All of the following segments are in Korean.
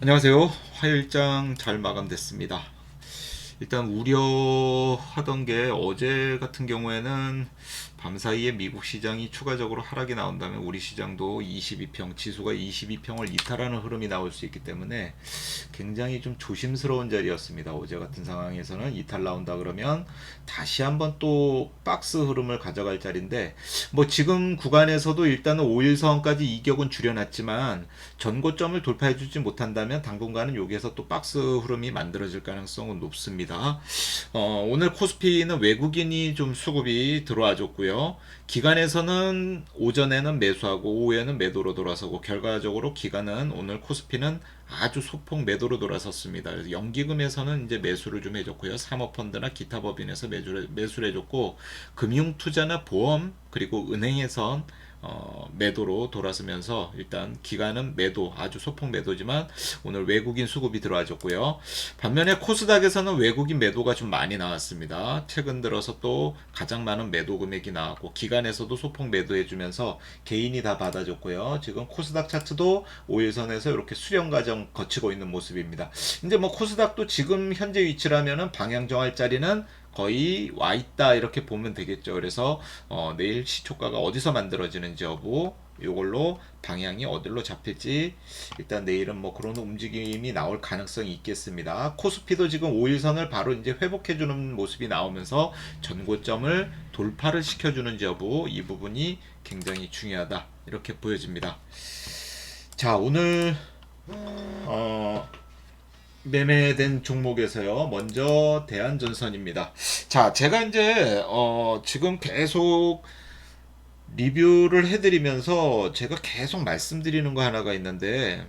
안녕하세요. 화요일장 잘 마감됐습니다. 일단 우려하던 게 어제 같은 경우에는 밤사이에 미국 시장이 추가적으로 하락이 나온다면 우리 시장도 22평, 지수가 22평을 이탈하는 흐름이 나올 수 있기 때문에 굉장히 좀 조심스러운 자리였습니다. 어제 같은 상황에서는 이탈 나온다 그러면 다시 한번 또 박스 흐름을 가져갈 자리인데, 뭐 지금 구간에서도 일단은 5일선까지 이격은 줄여놨지만 전고점을 돌파해주지 못한다면 당분간은 여기에서 또 박스 흐름이 만들어질 가능성은 높습니다. 오늘 코스피는 외국인이 좀 수급이 들어와 줬고요. 기관에서는 오전에는 매수하고 오후에는 매도로 돌아서고, 결과적으로 기관은 오늘 코스피는 아주 소폭 매도로 돌아섰습니다. 그래서 연기금에서는 이제 매수를 좀 해줬고요. 사모펀드나 기타 법인에서 매수를 해줬고, 금융투자나 보험 그리고 은행에선 매도로 돌아서면서 일단 기간은 매도, 아주 소폭 매도지만 오늘 외국인 수급이 들어와줬고요. 반면에 코스닥에서는 외국인 매도가 좀 많이 나왔습니다. 최근 들어서 또 가장 많은 매도 금액이 나왔고, 기간에서도 소폭 매도해주면서 개인이 다 받아줬고요. 지금 코스닥 차트도 5일선에서 이렇게 수렴 과정 거치고 있는 모습입니다. 이제 뭐 코스닥도 지금 현재 위치라면은 방향 정할 자리는 거의 와 있다 이렇게 보면 되겠죠. 그래서 내일 시초가가 어디서 만들어지는지 여부, 이걸로 방향이 어디로 잡힐지 일단 내일은 뭐 그런 움직임이 나올 가능성이 있겠습니다. 코스피도 지금 5일선을 바로 이제 회복해주는 모습이 나오면서 전고점을 돌파를 시켜주는지 여부, 이 부분이 굉장히 중요하다 이렇게 보여집니다. 자, 오늘 어, 매매된 종목에서요. 먼저 대한전선입니다. 자, 제가 이제 지금 계속 리뷰를 해드리면서 제가 계속 말씀드리는 거 하나가 있는데,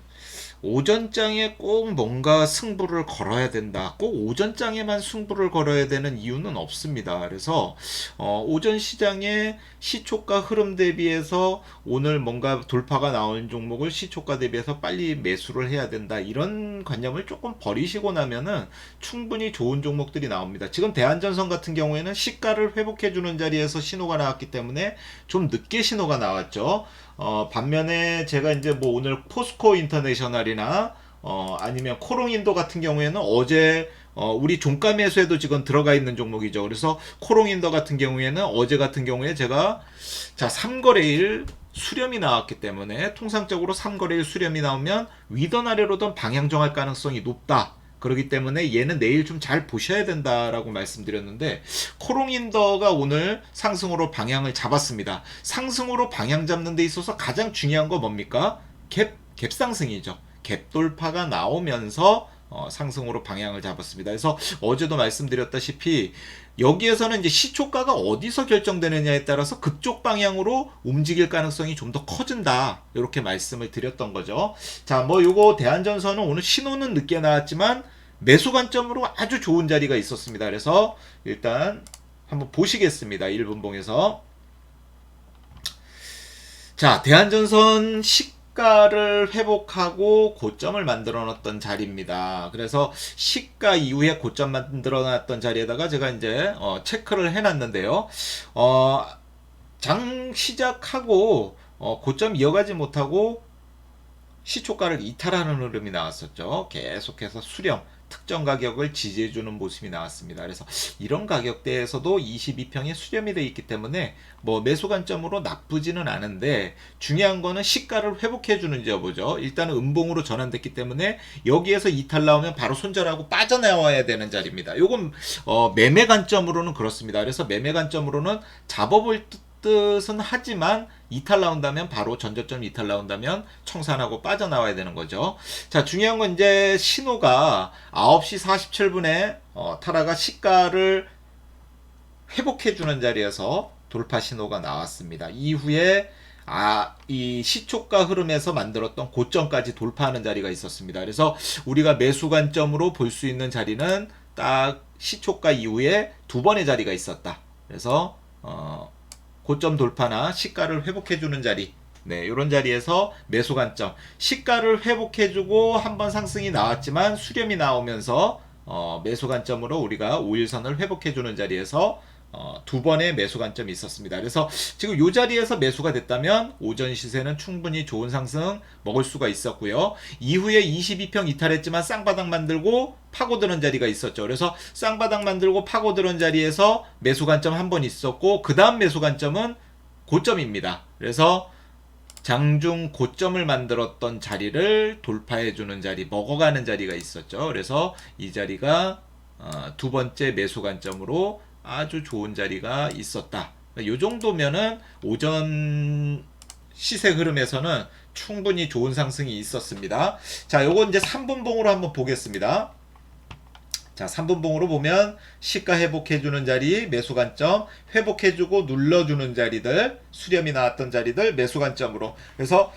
오전장에 꼭 뭔가 승부를 걸어야 된다. 꼭 오전장에만 승부를 걸어야 되는 이유는 없습니다. 그래서 오전 시장의 시초가 흐름 대비해서 오늘 뭔가 돌파가 나오는 종목을 시초가 대비해서 빨리 매수를 해야 된다. 이런 관념을 조금 버리시고 나면은 충분히 좋은 종목들이 나옵니다. 지금 대한전선 같은 경우에는 시가를 회복해주는 자리에서 신호가 나왔기 때문에 좀 늦게 신호가 나왔죠. 반면에 제가 이제 뭐 오늘 포스코 인터내셔널이나 아니면 코롱인도 같은 경우에는 어제 우리 종가 매수에도 지금 들어가 있는 종목이죠. 그래서 코롱인도 같은 경우에는 어제 같은 경우에 제가 자 3거래일 수렴이 나왔기 때문에, 통상적으로 3거래일 수렴이 나오면 위던 아래로든 방향 정할 가능성이 높다. 그렇기 때문에 얘는 내일 좀 잘 보셔야 된다라고 말씀드렸는데, 코롱인더가 오늘 상승으로 방향을 잡았습니다. 상승으로 방향 잡는 데 있어서 가장 중요한 거 뭡니까? 갭 상승이죠. 갭 돌파가 나오면서 상승으로 방향을 잡았습니다. 그래서 어제도 말씀드렸다시피 여기에서는 이제 시초가가 어디서 결정되느냐에 따라서 그쪽 방향으로 움직일 가능성이 좀 더 커진다. 이렇게 말씀을 드렸던 거죠. 자, 뭐 요거 대한전선은 오늘 신호는 늦게 나왔지만 매수 관점으로 아주 좋은 자리가 있었습니다. 그래서 일단 한번 보시겠습니다. 1분봉에서. 자, 대한전선 시가를 회복하고 고점을 만들어 놨던 자리입니다. 그래서 시가 이후에 고점 만들어 놨던 자리에다가 제가 이제 체크를 해 놨는데요. 어, 장 시작하고 고점 이어가지 못하고 시초가를 이탈하는 흐름이 나왔었죠. 계속해서 수렴, 특정 가격을 지지해주는 모습이 나왔습니다. 그래서 이런 가격대에서도 22평이 수렴이 되어 있기 때문에 뭐 매수 관점으로 나쁘지는 않은데, 중요한 거는 시가를 회복해주는지 여부죠. 일단은 음봉으로 전환됐기 때문에 여기에서 이탈 나오면 바로 손절하고 빠져나와야 되는 자리입니다. 요건 매매 관점으로는 그렇습니다. 그래서 매매 관점으로는 잡아볼 뜻은 하지만 이탈 나온다면, 바로 전저점 이탈 나온다면 청산하고 빠져나와야 되는 거죠. 자, 중요한 건 이제 신호가 9시 47분에 타라가 시가를 회복해주는 자리에서 돌파 신호가 나왔습니다. 이후에 이 시초가 흐름에서 만들었던 고점까지 돌파하는 자리가 있었습니다. 그래서 우리가 매수 관점으로 볼 수 있는 자리는 딱 시초가 이후에 두 번의 자리가 있었다. 그래서 고점 돌파나 시가를 회복해주는 자리, 네, 이런 자리에서 매수 관점, 시가를 회복해주고 한번 상승이 나왔지만 수렴이 나오면서 매수 관점으로 우리가 5일선을 회복해주는 자리에서 두 번의 매수 관점이 있었습니다. 그래서 지금 이 자리에서 매수가 됐다면 오전 시세는 충분히 좋은 상승 먹을 수가 있었고요. 이후에 22평 이탈했지만 쌍바닥 만들고 파고드는 자리가 있었죠. 그래서 쌍바닥 만들고 파고드는 자리에서 매수 관점 한 번 있었고 그 다음 매수 관점은 고점입니다. 그래서 장중 고점을 만들었던 자리를 돌파해주는 자리, 먹어가는 자리가 있었죠. 그래서 이 자리가 두 번째 매수 관점으로 아주 좋은 자리가 있었다. 이 정도면은 오전 시세 흐름에서는 충분히 좋은 상승이 있었습니다. 자, 요거 이제 3분봉으로 한번 보겠습니다. 자, 3분봉으로 보면 시가 회복해주는 자리, 매수 관점, 회복해주고 눌러주는 자리들, 수렴이 나왔던 자리들, 매수 관점으로. 그래서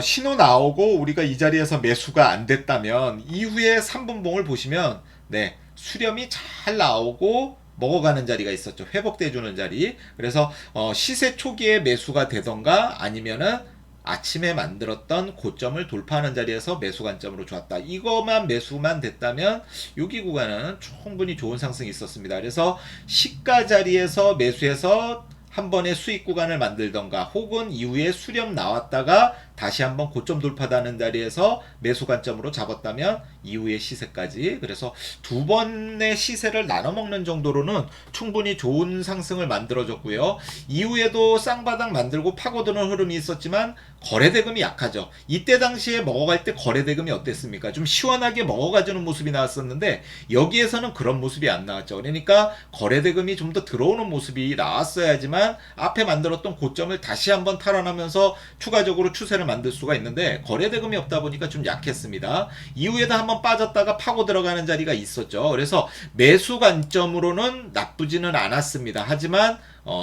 신호 나오고 우리가 이 자리에서 매수가 안 됐다면 이후에 3분봉을 보시면 네, 수렴이 잘 나오고 먹어가는 자리가 있었죠. 회복돼주는 자리. 그래서 시세 초기에 매수가 되던가 아니면은 아침에 만들었던 고점을 돌파하는 자리에서 매수 관점으로 좋았다. 이거만 매수만 됐다면 여기 구간은 충분히 좋은 상승이 있었습니다. 그래서 시가 자리에서 매수해서 한 번의 수익 구간을 만들던가 혹은 이후에 수렴 나왔다가 다시 한번 고점 돌파하는 자리에서 매수 관점으로 잡았다면 이후의 시세까지, 그래서 두 번의 시세를 나눠 먹는 정도로는 충분히 좋은 상승을 만들어줬고요. 이후에도 쌍바닥 만들고 파고드는 흐름이 있었지만 거래대금이 약하죠. 이때 당시에 먹어갈 때 거래대금이 어땠습니까? 좀 시원하게 먹어가주는 모습이 나왔었는데 여기에서는 그런 모습이 안 나왔죠. 그러니까 거래대금이 좀 더 들어오는 모습이 나왔어야지만 앞에 만들었던 고점을 다시 한번 탈환하면서 추가적으로 추세를 만들 수가 있는데 거래대금이 없다 보니까 좀 약했습니다. 이후에도 한번 빠졌다가 파고 들어가는 자리가 있었죠. 그래서 매수 관점으로는 나쁘지는 않았습니다. 하지만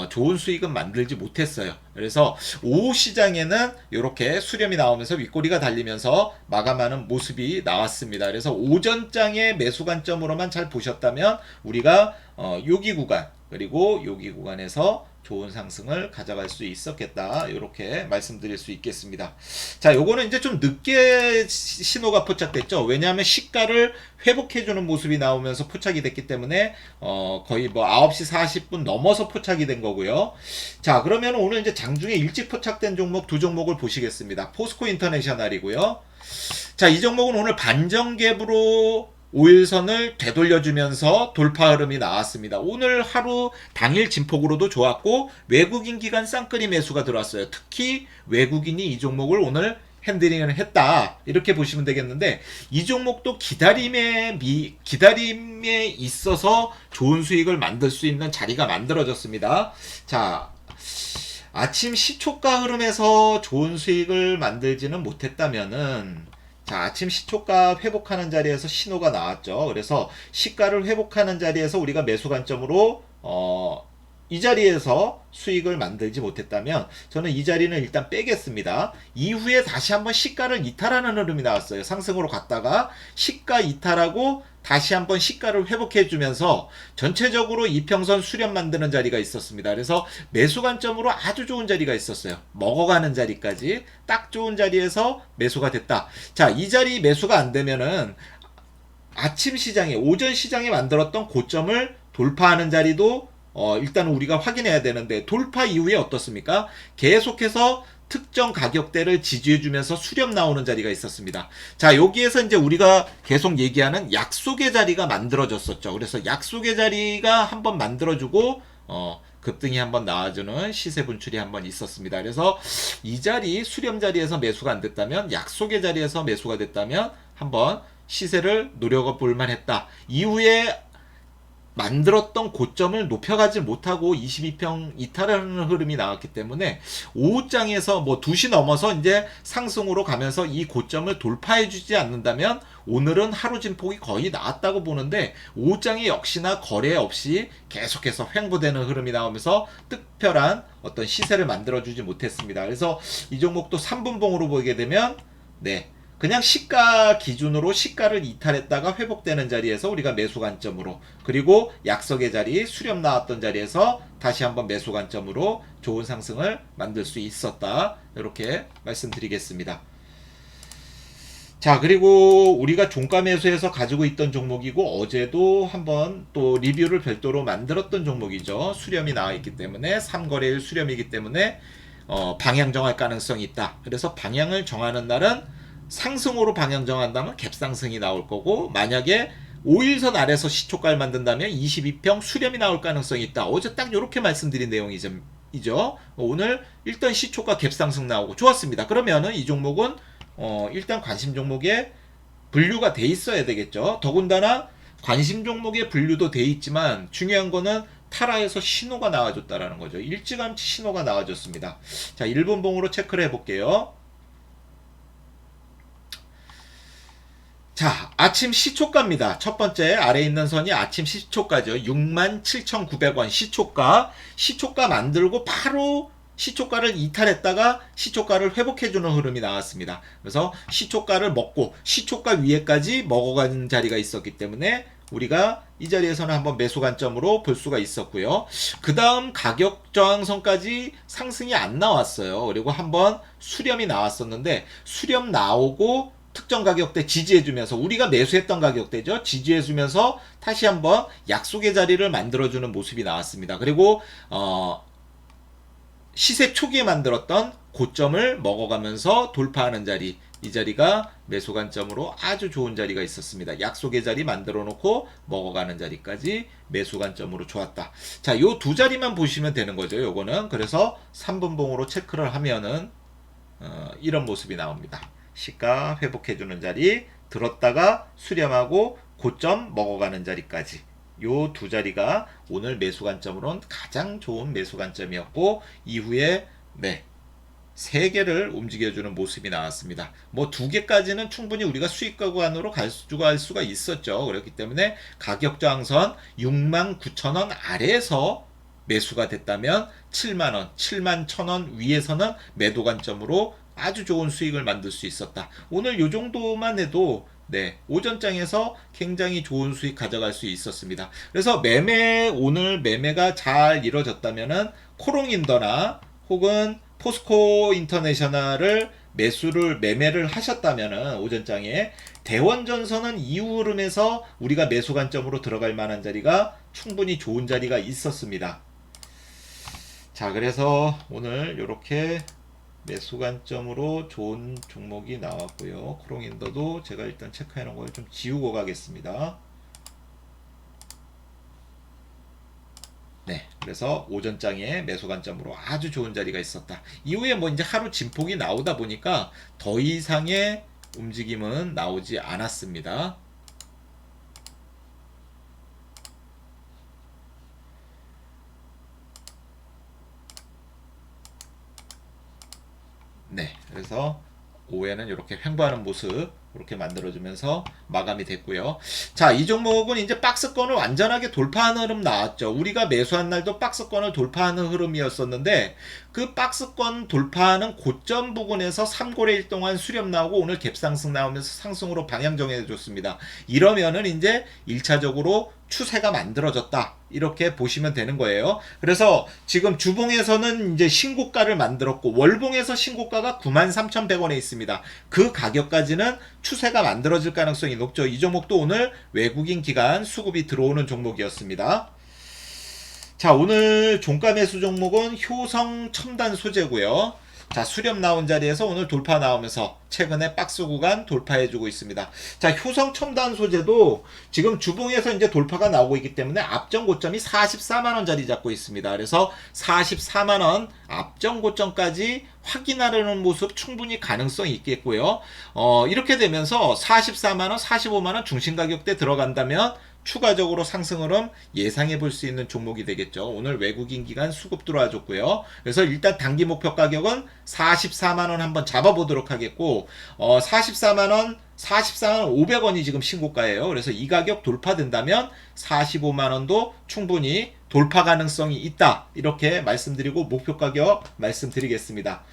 좋은 수익은 만들지 못했어요. 그래서 오후 시장에는 이렇게 수렴이 나오면서 윗꼬리가 달리면서 마감하는 모습이 나왔습니다. 그래서 오전장의 매수 관점으로만 잘 보셨다면 우리가 여기 구간 그리고 여기 구간에서 좋은 상승을 가져갈 수 있었겠다. 이렇게 말씀드릴 수 있겠습니다. 자, 요거는 이제 좀 늦게 신호가 포착됐죠. 왜냐하면 시가를 회복해주는 모습이 나오면서 포착이 됐기 때문에 거의 뭐 9시 40분 넘어서 포착이 된 거고요. 자, 그러면 오늘 이제 장중에 일찍 포착된 종목 두 종목을 보시겠습니다. 포스코 인터내셔널이고요. 자, 이 종목은 오늘 반정갭으로 5일선을 되돌려주면서 돌파 흐름이 나왔습니다. 오늘 하루 당일 진폭으로도 좋았고 외국인 기관 쌍끌이 매수가 들어왔어요. 특히 외국인이 이 종목을 오늘 핸들링을 했다. 이렇게 보시면 되겠는데 이 종목도 기다림에 있어서 좋은 수익을 만들 수 있는 자리가 만들어졌습니다. 자, 아침 시초가 흐름에서 좋은 수익을 만들지는 못했다면은 자, 아침 시초가 회복하는 자리에서 신호가 나왔죠. 그래서 시가를 회복하는 자리에서 우리가 매수 관점으로 이 자리에서 수익을 만들지 못했다면 저는 이 자리는 일단 빼겠습니다. 이후에 다시 한번 시가를 이탈하는 흐름이 나왔어요. 상승으로 갔다가 시가 이탈하고 다시 한번 시가를 회복해 주면서 전체적으로 이평선 수렴 만드는 자리가 있었습니다. 그래서 매수 관점으로 아주 좋은 자리가 있었어요. 먹어가는 자리까지 딱 좋은 자리에서 매수가 됐다. 자, 이 자리 매수가 안 되면은 아침 시장에 오전 시장에 만들었던 고점을 돌파하는 자리도 일단 우리가 확인해야 되는데 돌파 이후에 어떻습니까? 계속해서 특정 가격대를 지지해주면서 수렴 나오는 자리가 있었습니다. 자, 여기에서 이제 우리가 계속 얘기하는 약속의 자리가 만들어졌었죠. 그래서 약속의 자리가 한번 만들어주고 급등이 한번 나와주는 시세 분출이 한번 있었습니다. 그래서 이 자리 수렴 자리에서 매수가 안 됐다면 약속의 자리에서 매수가 됐다면 한번 시세를 노려볼 만했다. 이후에 만들었던 고점을 높여가지 못하고 22평 이탈하는 흐름이 나왔기 때문에 오후장에서 뭐 2시 넘어서 이제 상승으로 가면서 이 고점을 돌파해주지 않는다면 오늘은 하루 진폭이 거의 나왔다고 보는데 오후장에 역시나 거래 없이 계속해서 횡보되는 흐름이 나오면서 특별한 어떤 시세를 만들어주지 못했습니다. 그래서 이 종목도 3분봉으로 보게 되면 네, 그냥 시가 기준으로 시가를 이탈했다가 회복되는 자리에서 우리가 매수 관점으로, 그리고 약속의 자리 수렴 나왔던 자리에서 다시 한번 매수 관점으로 좋은 상승을 만들 수 있었다. 이렇게 말씀드리겠습니다. 자, 그리고 우리가 종가 매수해서 가지고 있던 종목이고 어제도 한번 또 리뷰를 별도로 만들었던 종목이죠. 수렴이 나와 있기 때문에 3거래일 수렴이기 때문에 방향 정할 가능성이 있다. 그래서 방향을 정하는 날은 상승으로 방향 정한다면 갭상승이 나올 거고, 만약에 5일선 아래서 시초가를 만든다면 22평 수렴이 나올 가능성이 있다. 어제 딱 이렇게 말씀드린 내용이죠. 오늘 일단 시초가 갭상승 나오고 좋았습니다. 그러면은 이 종목은 일단 관심 종목에 분류가 돼 있어야 되겠죠. 더군다나 관심 종목에 분류도 돼 있지만 중요한 거는 타라에서 신호가 나와줬다라는 거죠. 일찌감치 신호가 나와줬습니다. 자, 1분봉으로 체크를 해볼게요. 자, 아침 시초가입니다. 첫 번째 아래에 있는 선이 아침 시초가죠. 67,900원 시초가. 시초가 만들고 바로 시초가를 이탈했다가 시초가를 회복해주는 흐름이 나왔습니다. 그래서 시초가를 먹고 시초가 위에까지 먹어가는 자리가 있었기 때문에 우리가 이 자리에서는 한번 매수 관점으로 볼 수가 있었고요. 그 다음 가격 저항선까지 상승이 안 나왔어요. 그리고 한번 수렴이 나왔었는데 수렴 나오고 특정 가격대 지지해주면서 우리가 매수했던 가격대죠. 지지해주면서 다시 한번 약속의 자리를 만들어주는 모습이 나왔습니다. 그리고 시세 초기에 만들었던 고점을 먹어가면서 돌파하는 자리, 이 자리가 매수 관점으로 아주 좋은 자리가 있었습니다. 약속의 자리 만들어 놓고 먹어가는 자리까지 매수 관점으로 좋았다. 자, 요 두 자리만 보시면 되는 거죠. 요거는 그래서 3분봉으로 체크를 하면은 이런 모습이 나옵니다. 시가 회복해주는 자리, 들었다가 수렴하고 고점 먹어가는 자리까지 요 두 자리가 오늘 매수 관점으로는 가장 좋은 매수 관점이었고, 이후에 세 개를 움직여주는 모습이 나왔습니다. 뭐 두 개까지는 충분히 우리가 수익 구간으로 가져갈 수가 있었죠. 그렇기 때문에 가격 저항선 69,000원 아래에서 매수가 됐다면 7만원, 71,000원 위에서는 매도 관점으로 아주 좋은 수익을 만들 수 있었다. 오늘 요 정도만 해도 오전장에서 굉장히 좋은 수익 가져갈 수 있었습니다. 그래서 오늘 매매가 잘 이루어졌다면은 코롱인더나 혹은 포스코 인터내셔널을 매매를 하셨다면은 오전장에 대원전선은 이후 흐름에서 우리가 매수 관점으로 들어갈 만한 자리가 충분히 좋은 자리가 있었습니다. 자, 그래서 오늘 이렇게 매수 관점으로 좋은 종목이 나왔고요. 크롱인더도 제가 일단 체크해 놓은 걸 좀 지우고 가겠습니다. 그래서 오전장에 매수 관점으로 아주 좋은 자리가 있었다. 이후에 뭐 이제 하루 진폭이 나오다 보니까 더 이상의 움직임은 나오지 않았습니다. 그래서 오후에는 이렇게 횡보하는 모습 이렇게 만들어주면서 마감이 됐고요. 자, 이 종목은 이제 박스권을 완전하게 돌파하는 흐름 나왔죠. 우리가 매수한 날도 박스권을 돌파하는 흐름이었었는데 그 박스권 돌파하는 고점 부근에서 3거래일 동안 수렴 나오고 오늘 갭상승 나오면서 상승으로 방향 정해줬습니다. 이러면은 이제 1차적으로 추세가 만들어졌다, 이렇게 보시면 되는 거예요. 그래서 지금 주봉에서는 이제 신고가를 만들었고 월봉에서 신고가가 93,100원에 있습니다. 그 가격까지는 추세가 만들어질 가능성이 높죠. 이 종목도 오늘 외국인 기관 수급이 들어오는 종목이었습니다. 자, 오늘 종가 매수 종목은 효성 첨단 소재고요. 자, 수렴 나온 자리에서 오늘 돌파 나오면서 최근에 박스 구간 돌파해주고 있습니다. 자, 효성 첨단 소재도 지금 주봉에서 이제 돌파가 나오고 있기 때문에 앞전 고점이 44만원 자리 잡고 있습니다. 그래서 44만원 앞전 고점까지 확인하려는 모습 충분히 가능성이 있겠고요. 이렇게 되면서 44만원, 45만원 중심 가격대 들어간다면 추가적으로 상승 흐름 예상해 볼 수 있는 종목이 되겠죠. 오늘 외국인 기관 수급 들어와줬고요. 그래서 일단 단기 목표 가격은 44만원 한번 잡아보도록 하겠고, 44만원 500원이 지금 신고가예요. 그래서 이 가격 돌파된다면 45만원도 충분히 돌파 가능성이 있다, 이렇게 말씀드리고 목표 가격 말씀드리겠습니다.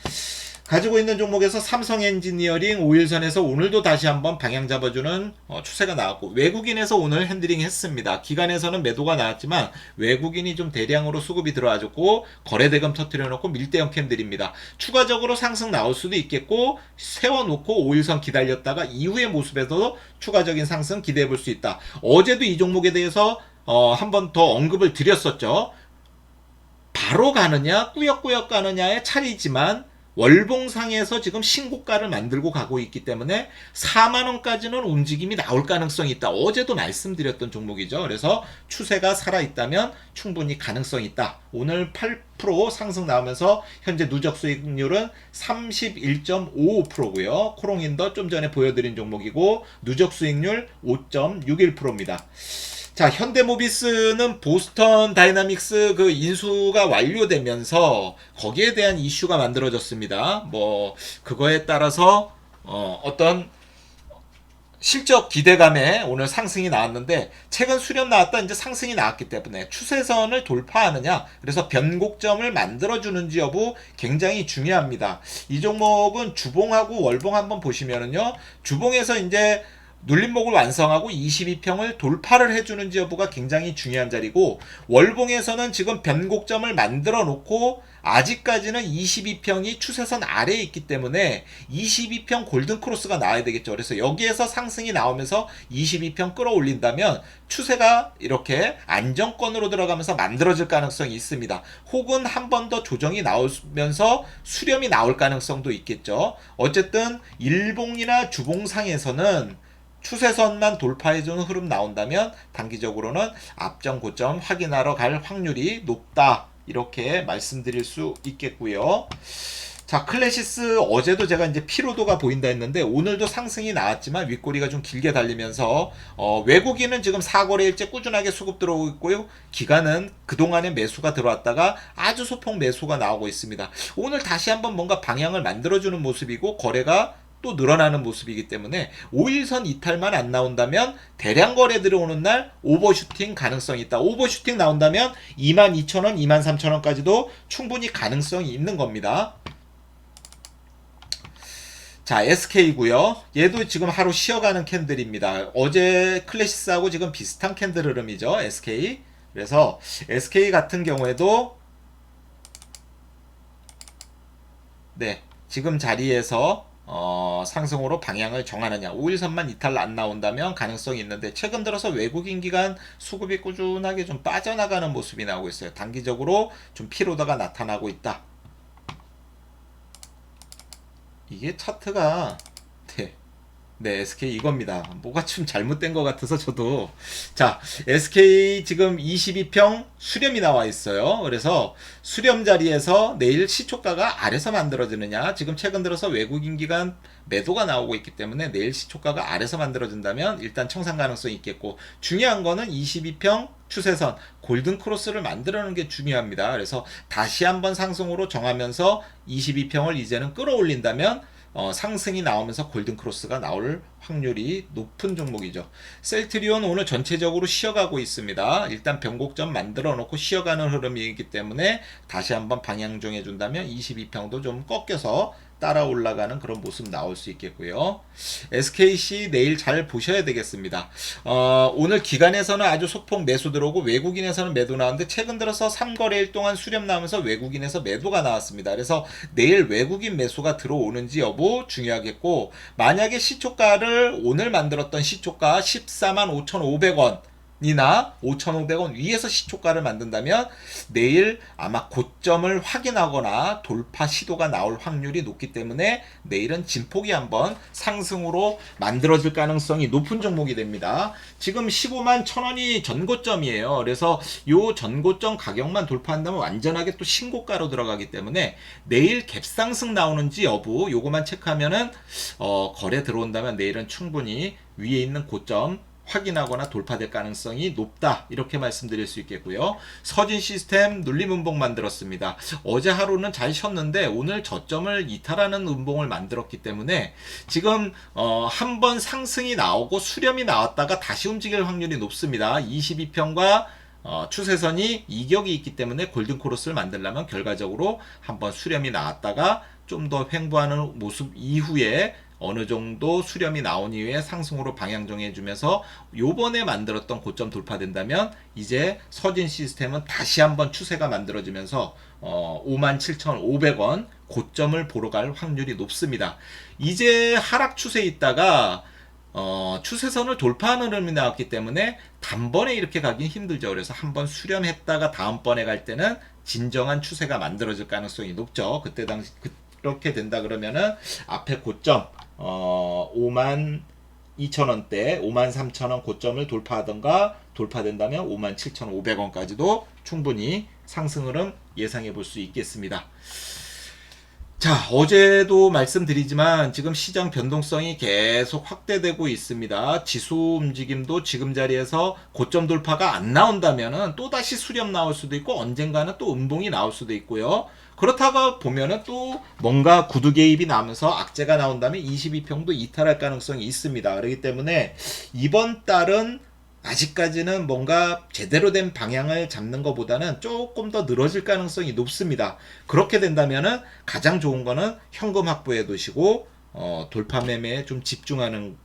가지고 있는 종목에서 삼성 엔지니어링 5일선에서 오늘도 다시 한번 방향 잡아주는 추세가 나왔고, 외국인에서 오늘 핸들링 했습니다. 기관에서는 매도가 나왔지만 외국인이 좀 대량으로 수급이 들어와줬고 거래대금 터뜨려 놓고 밀대형 캔들입니다. 추가적으로 상승 나올 수도 있겠고, 세워놓고 5일선 기다렸다가 이후의 모습에서도 추가적인 상승 기대해 볼 수 있다. 어제도 이 종목에 대해서 한 번 더 언급을 드렸었죠. 바로 가느냐 꾸역꾸역 가느냐의 차이지만 월봉상에서 지금 신고가를 만들고 가고 있기 때문에 4만원까지는 움직임이 나올 가능성이 있다. 어제도 말씀드렸던 종목이죠. 그래서 추세가 살아있다면 충분히 가능성이 있다. 오늘 8% 상승 나오면서 현재 누적 수익률은 31.55%고요. 코롱인더 좀 전에 보여드린 종목이고 누적 수익률 5.61%입니다. 자, 현대모비스는 보스턴 다이나믹스 그 인수가 완료되면서 거기에 대한 이슈가 만들어졌습니다. 뭐 그거에 따라서 어떤 실적 기대감에 오늘 상승이 나왔는데, 최근 수렴 나왔다 이제 상승이 나왔기 때문에 추세선을 돌파하느냐, 그래서 변곡점을 만들어주는지 여부 굉장히 중요합니다. 이 종목은 주봉하고 월봉 한번 보시면은요, 주봉에서 이제 눌림목을 완성하고 22평을 돌파를 해주는지 여부가 굉장히 중요한 자리고, 월봉에서는 지금 변곡점을 만들어 놓고 아직까지는 22평이 추세선 아래에 있기 때문에 22평 골든크로스가 나와야 되겠죠. 그래서 여기에서 상승이 나오면서 22평 끌어올린다면 추세가 이렇게 안정권으로 들어가면서 만들어질 가능성이 있습니다. 혹은 한 번 더 조정이 나오면서 수렴이 나올 가능성도 있겠죠. 어쨌든 일봉이나 주봉상에서는 추세선만 돌파해주는 흐름 나온다면 단기적으로는 앞전 고점 확인하러 갈 확률이 높다, 이렇게 말씀드릴 수 있겠고요. 자, 클래시스 어제도 제가 이제 피로도가 보인다 했는데 오늘도 상승이 나왔지만 윗꼬리가 좀 길게 달리면서 외국인은 지금 4거래일째 꾸준하게 수급 들어오고 있고요. 기관은 그동안에 매수가 들어왔다가 아주 소폭 매수가 나오고 있습니다. 오늘 다시 한번 뭔가 방향을 만들어주는 모습이고 거래가 또 늘어나는 모습이기 때문에 5일선 이탈만 안 나온다면 대량 거래 들어오는 날 오버슈팅 가능성이 있다. 오버슈팅 나온다면 22,000원, 23,000원까지도 충분히 가능성이 있는 겁니다. 자, SK고요. 얘도 지금 하루 쉬어가는 캔들입니다. 어제 클래시스하고 지금 비슷한 캔들 흐름이죠, SK. 그래서 SK 같은 경우에도 네, 지금 자리에서 상승으로 방향을 정하느냐, 5일선만 이탈 안 나온다면 가능성이 있는데, 최근 들어서 외국인 기관 수급이 꾸준하게 좀 빠져나가는 모습이 나오고 있어요. 단기적으로 좀 피로도가 나타나고 있다. 이게 차트가 네, SK 이겁니다. 뭐가 좀 잘못된 것 같아서 저도. 자, SK 지금 22평 수렴이 나와 있어요. 그래서 수렴 자리에서 내일 시초가가 아래서 만들어지느냐, 지금 최근 들어서 외국인 기관 매도가 나오고 있기 때문에 내일 시초가가 아래서 만들어진다면 일단 청산 가능성이 있겠고, 중요한 거는 22평 추세선 골든크로스를 만들어내는 게 중요합니다. 그래서 다시 한번 상승으로 정하면서 22평을 이제는 끌어올린다면 상승이 나오면서 골든크로스가 나올 확률이 높은 종목이죠. 셀트리온 오늘 전체적으로 쉬어가고 있습니다. 일단 변곡점 만들어 놓고 쉬어가는 흐름이기 때문에 다시 한번 방향 정해준다면 22평도 좀 꺾여서 따라 올라가는 그런 모습 나올 수 있겠고요. SKC 내일 잘 보셔야 되겠습니다. 오늘 기관에서는 아주 소폭 매수 들어오고 외국인에서는 매도 나왔는데, 최근 들어서 3거래일 동안 수렴 나오면서 외국인에서 매도가 나왔습니다. 그래서 내일 외국인 매수가 들어오는지 여부 중요하겠고, 만약에 시초가를 오늘 만들었던 시초가 145,500원 이나 5,500원 위에서 시초가를 만든다면 내일 아마 고점을 확인하거나 돌파 시도가 나올 확률이 높기 때문에 내일은 진폭이 한번 상승으로 만들어질 가능성이 높은 종목이 됩니다. 지금 15만 1,000원이 전고점이에요. 그래서 요 전고점 가격만 돌파한다면 완전하게 또 신고가로 들어가기 때문에 내일 갭상승 나오는지 여부 요거만 체크하면은 거래 들어온다면 내일은 충분히 위에 있는 고점 확인하거나 돌파될 가능성이 높다, 이렇게 말씀드릴 수 있겠고요. 서진 시스템 눌림 음봉 만들었습니다. 어제 하루는 잘 쉬었는데 오늘 저점을 이탈하는 음봉을 만들었기 때문에 지금 한번 상승이 나오고 수렴이 나왔다가 다시 움직일 확률이 높습니다. 22평과 추세선이 이격이 있기 때문에 골든크로스를 만들려면 결과적으로 한번 수렴이 나왔다가 좀 더 횡보하는 모습 이후에 어느 정도 수렴이 나온 이후에 상승으로 방향 정해주면서 요번에 만들었던 고점 돌파된다면 이제 서진 시스템은 다시 한번 추세가 만들어지면서 57,500원 고점을 보러 갈 확률이 높습니다. 이제 하락 추세에 있다가 추세선을 돌파하는 흐름이 나왔기 때문에 단번에 이렇게 가긴 힘들죠. 그래서 한번 수렴했다가 다음번에 갈 때는 진정한 추세가 만들어질 가능성이 높죠. 그때 당시 그렇게 된다 그러면은 앞에 고점 52,000원대 53,000원 고점을 돌파하던가 돌파된다면 57,500원까지도 충분히 상승 흐름 예상해 볼 수 있겠습니다. 자, 어제도 말씀드리지만 지금 시장 변동성이 계속 확대되고 있습니다. 지수 움직임도 지금 자리에서 고점 돌파가 안 나온다면은 또다시 수렴 나올 수도 있고 언젠가는 또 음봉이 나올 수도 있고요. 그렇다가 보면은 또 뭔가 구두 개입이 나면서 악재가 나온다면 22평도 이탈할 가능성이 있습니다. 그렇기 때문에 이번 달은 아직까지는 뭔가 제대로 된 방향을 잡는 것보다는 조금 더 늘어질 가능성이 높습니다. 그렇게 된다면은 가장 좋은 거는 현금 확보해 두시고 돌파 매매에 좀 집중하는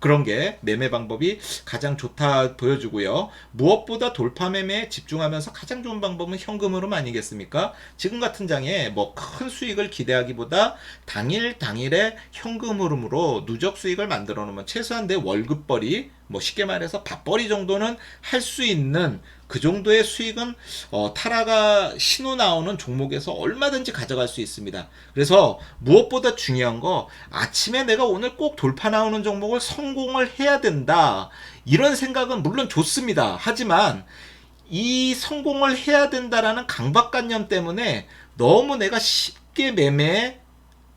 그런 게 매매 방법이 가장 좋다 보여주고요. 무엇보다 돌파 매매에 집중하면서 가장 좋은 방법은 현금 흐름 아니겠습니까? 지금 같은 장에 뭐 큰 수익을 기대하기보다 당일에 현금 흐름으로 누적 수익을 만들어 놓으면 최소한 내 월급벌이 뭐 쉽게 말해서 밥벌이 정도는 할 수 있는 그 정도의 수익은 타라가 신호 나오는 종목에서 얼마든지 가져갈 수 있습니다. 그래서 무엇보다 중요한 거 아침에 내가 오늘 꼭 돌파 나오는 종목을 성공을 해야 된다. 이런 생각은 물론 좋습니다. 하지만 이 성공을 해야 된다라는 강박관념 때문에 너무 내가 쉽게 매매에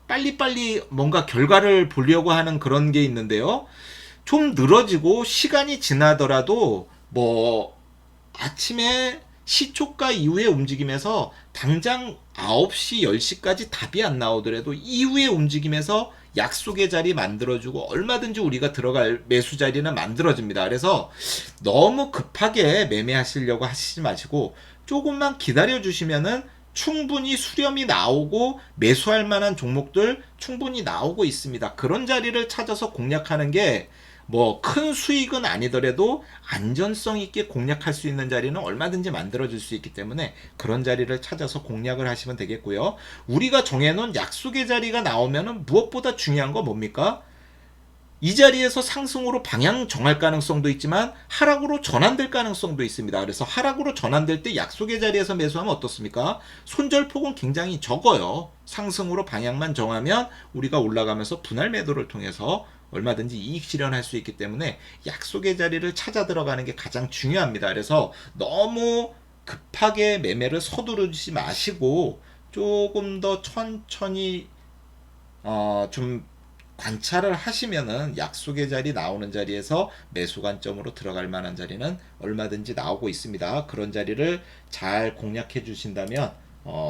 빨리빨리 뭔가 결과를 보려고 하는 그런 게 있는데요. 좀 늘어지고 시간이 지나더라도 뭐 아침에 시초가 이후의 움직임에서 당장 9시, 10시까지 답이 안 나오더라도 이후의 움직임에서 약속의 자리 만들어주고 얼마든지 우리가 들어갈 매수 자리는 만들어집니다. 그래서 너무 급하게 매매하시려고 하시지 마시고 조금만 기다려 주시면은 충분히 수렴이 나오고 매수할 만한 종목들 충분히 나오고 있습니다. 그런 자리를 찾아서 공략하는 게 뭐 큰 수익은 아니더라도 안전성 있게 공략할 수 있는 자리는 얼마든지 만들어질 수 있기 때문에 그런 자리를 찾아서 공략을 하시면 되겠고요. 우리가 정해놓은 약속의 자리가 나오면은 무엇보다 중요한 거 뭡니까? 이 자리에서 상승으로 방향 정할 가능성도 있지만 하락으로 전환될 가능성도 있습니다. 그래서 하락으로 전환될 때 약속의 자리에서 매수하면 어떻습니까? 손절폭은 굉장히 적어요. 상승으로 방향만 정하면 우리가 올라가면서 분할 매도를 통해서 얼마든지 이익 실현할 수 있기 때문에 약속의 자리를 찾아 들어가는 게 가장 중요합니다. 그래서 너무 급하게 매매를 서두르지 마시고 조금 더 천천히 좀 관찰을 하시면은 약속의 자리 나오는 자리에서 매수 관점으로 들어갈 만한 자리는 얼마든지 나오고 있습니다. 그런 자리를 잘 공략해 주신다면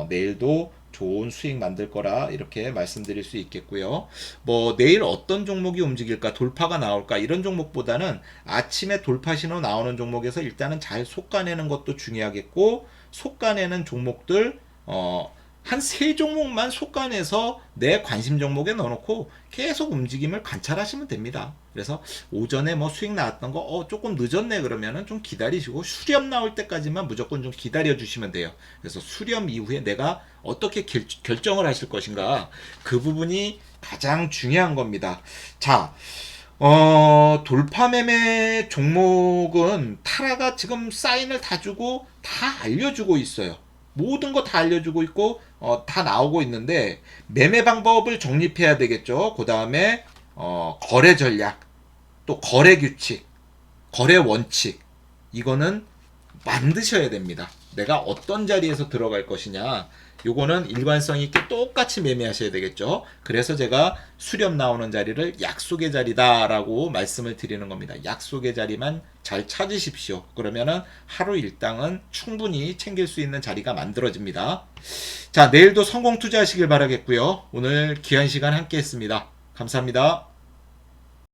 내일도 좋은 수익 만들 거라 이렇게 말씀드릴 수 있겠고요. 뭐 내일 어떤 종목이 움직일까, 돌파가 나올까 이런 종목보다는 아침에 돌파 신호 나오는 종목에서 일단은 잘 솎아내는 것도 중요하겠고, 솎아내는 종목들 한 3종목만 솎아내서 내 관심 종목에 넣어놓고 계속 움직임을 관찰하시면 됩니다. 그래서 오전에 뭐 수익 나왔던 거 조금 늦었네 그러면은 좀 기다리시고 수렴 나올 때까지만 무조건 좀 기다려 주시면 돼요. 그래서 수렴 이후에 내가 어떻게 결정을 하실 것인가, 그 부분이 가장 중요한 겁니다. 자, 돌파 매매 종목은 타라가 지금 사인을 다 주고 다 알려주고 있어요. 모든 거 다 알려주고 있고 다 나오고 있는데 매매 방법을 정립해야 되겠죠. 그 다음에 거래 전략, 또 거래 규칙, 거래 원칙, 이거는 만드셔야 됩니다. 내가 어떤 자리에서 들어갈 것이냐, 요거는 일관성 있게 똑같이 매매하셔야 되겠죠. 그래서 제가 수렴 나오는 자리를 약속의 자리다 라고 말씀을 드리는 겁니다. 약속의 자리만 잘 찾으십시오. 그러면은 하루 일당은 충분히 챙길 수 있는 자리가 만들어집니다. 자, 내일도 성공 투자하시길 바라겠고요. 오늘 귀한 시간 함께 했습니다. 감사합니다.